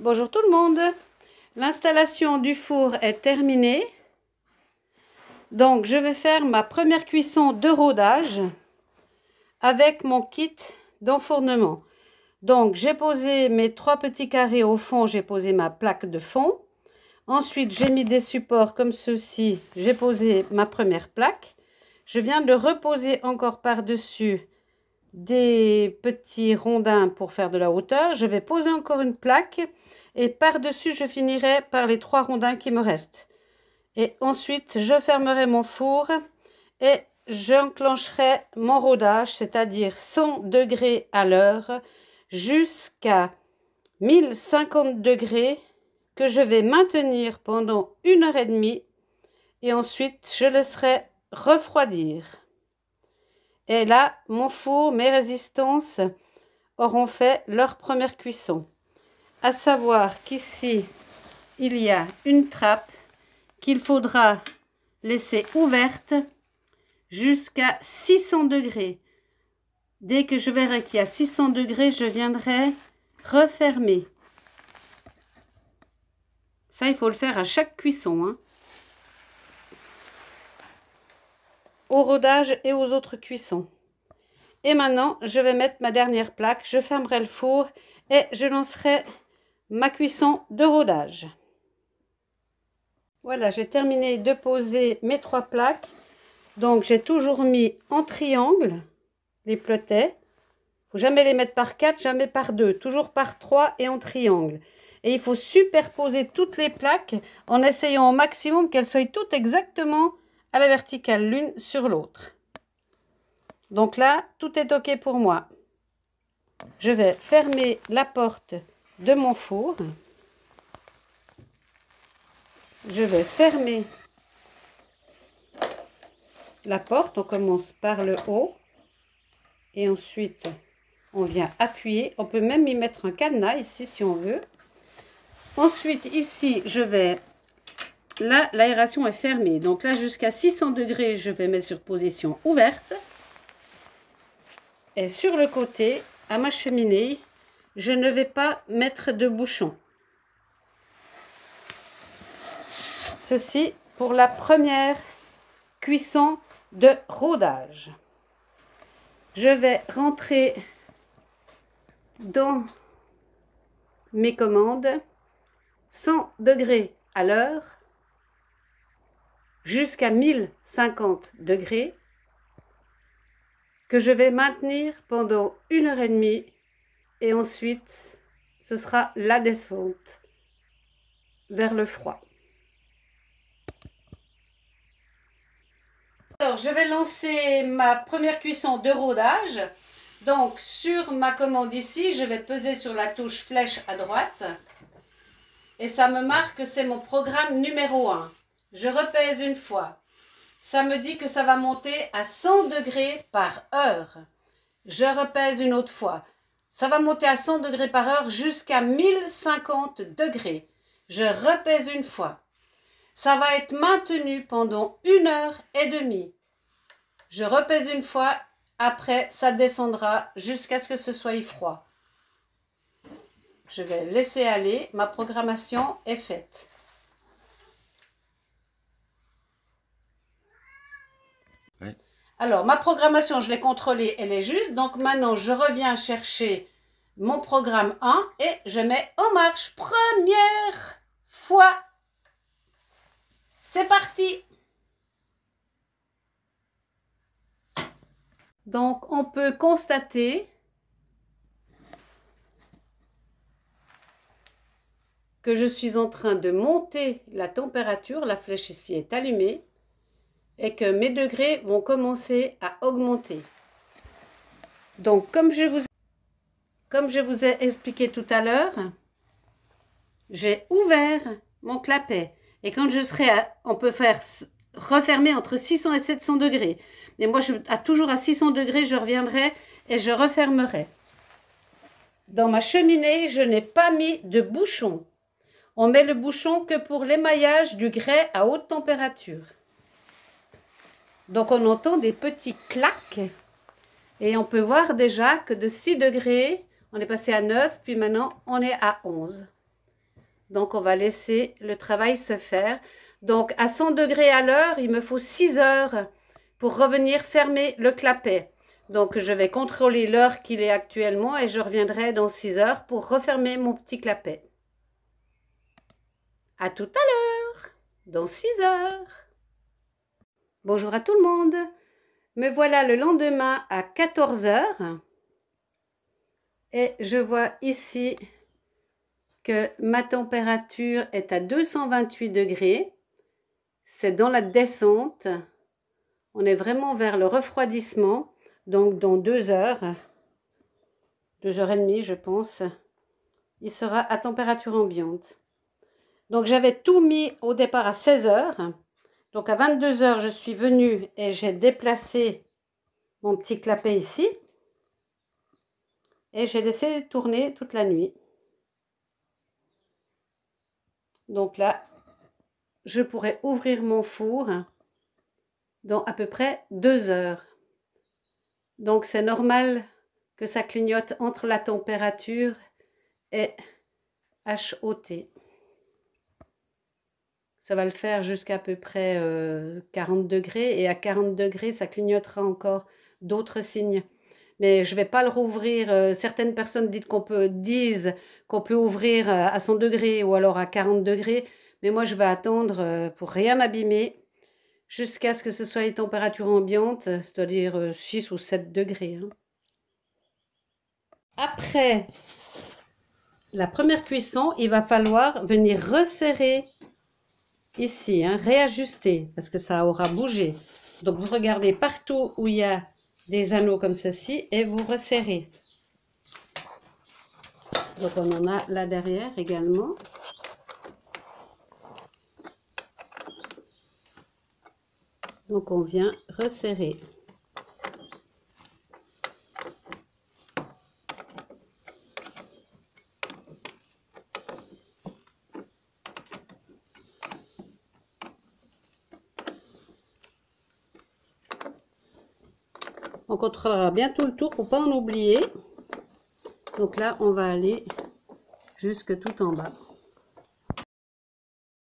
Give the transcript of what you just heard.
Bonjour tout le monde. L'installation du four est terminée. Donc je vais faire ma première cuisson de rodage avec mon kit d'enfournement. Donc j'ai posé mes 3 petits carrés au fond, j'ai posé ma plaque de fond. Ensuite j'ai mis des supports comme ceci, j'ai posé ma première plaque. Je viens de reposer encore par-dessus des petits rondins pour faire de la hauteur. Je vais poser encore une plaque et par-dessus je finirai par les 3 rondins qui me restent. Et ensuite je fermerai mon four et j'enclencherai mon rodage, c'est-à-dire 100 degrés à l'heure jusqu'à 1050 degrés que je vais maintenir pendant 1h30 et ensuite je laisserai refroidir. Et là, mon four, mes résistances auront fait leur première cuisson. À savoir qu'ici, il y a une trappe qu'il faudra laisser ouverte jusqu'à 600 degrés. Dès que je verrai qu'il y a 600 degrés, je viendrai refermer. Ça, il faut le faire à chaque cuisson, hein. Au rodage et aux autres cuissons. Et maintenant, je vais mettre ma dernière plaque, je fermerai le four et je lancerai ma cuisson de rodage. Voilà, j'ai terminé de poser mes 3 plaques. Donc, j'ai toujours mis en triangle les plottets. Il ne faut jamais les mettre par 4, jamais par 2, toujours par 3 et en triangle. Et il faut superposer toutes les plaques en essayant au maximum qu'elles soient toutes exactement à la verticale l'une sur l'autre. Donc là, tout est OK pour moi. Je vais fermer la porte de mon four. Je vais fermer la porte. On commence par le haut. Et ensuite, on vient appuyer. On peut même y mettre un cadenas ici si on veut. Ensuite, ici, je vais... Là, l'aération est fermée. Donc là, jusqu'à 600 degrés, je vais mettre sur position ouverte. Et sur le côté, à ma cheminée, je ne vais pas mettre de bouchon. Ceci pour la première cuisson de rodage. Je vais rentrer dans mes commandes 100 degrés à l'heure jusqu'à 1050 degrés que je vais maintenir pendant 1h30 et ensuite ce sera la descente vers le froid. Alors je vais lancer ma première cuisson de rodage. Donc sur ma commande ici, je vais peser sur la touche flèche à droite et ça me marque que c'est mon programme numéro 1. Je repèse une fois. Ça me dit que ça va monter à 100 degrés par heure. Je repèse une autre fois. Ça va monter à 100 degrés par heure jusqu'à 1050 degrés. Je repèse une fois. Ça va être maintenu pendant 1h30. Je repèse une fois. Après, ça descendra jusqu'à ce que ce soit froid. Je vais laisser aller. Ma programmation est faite. Alors, ma programmation, je l'ai contrôlée, elle est juste. Donc, maintenant, je reviens chercher mon programme 1 et je mets en marche. Première fois. C'est parti. Donc, on peut constater que je suis en train de monter la température. La flèche ici est allumée. Et que mes degrés vont commencer à augmenter. Donc, comme je vous ai expliqué tout à l'heure, j'ai ouvert mon clapet. Et quand je serai on peut faire refermer entre 600 et 700 degrés. Mais moi, toujours à 600 degrés, je reviendrai et je refermerai. Dans ma cheminée, je n'ai pas mis de bouchon. On met le bouchon que pour l'émaillage du grès à haute température. Donc, on entend des petits claques et on peut voir déjà que de 6 degrés, on est passé à 9, puis maintenant, on est à 11. Donc, on va laisser le travail se faire. Donc, à 100 degrés à l'heure, il me faut 6 heures pour revenir fermer le clapet. Donc, je vais contrôler l'heure qu'il est actuellement et je reviendrai dans 6 heures pour refermer mon petit clapet. À tout à l'heure, dans 6 heures. Bonjour à tout le monde. Me voilà le lendemain à 14 heures. Et je vois ici que ma température est à 228 degrés. C'est dans la descente. On est vraiment vers le refroidissement. Donc, dans 2 heures, 2 heures et demie, je pense, il sera à température ambiante. Donc, j'avais tout mis au départ à 16 heures. Donc, à 22 heures, je suis venue et j'ai déplacé mon petit clapet ici. Et j'ai laissé tourner toute la nuit. Donc là, je pourrais ouvrir mon four dans à peu près 2 heures. Donc, c'est normal que ça clignote entre la température et HOT. Ça va le faire jusqu'à peu près 40 degrés. Et à 40 degrés, ça clignotera encore d'autres signes. Mais je ne vais pas le rouvrir. Certaines personnes disent qu'on peut ouvrir à 100 degrés ou alors à 40 degrés. Mais moi, je vais attendre pour rien abîmer jusqu'à ce que ce soit une température ambiante, c'est-à-dire 6 ou 7 degrés. Hein. Après la première cuisson, il va falloir venir resserrer ici, hein, réajuster, parce que ça aura bougé. Donc, vous regardez partout où il y a des anneaux comme ceci et vous resserrez. Donc, on en a là derrière également. Donc, on vient resserrer. On contrôlera bien tout le tour pour ne pas en oublier. Donc là, on va aller jusque tout en bas.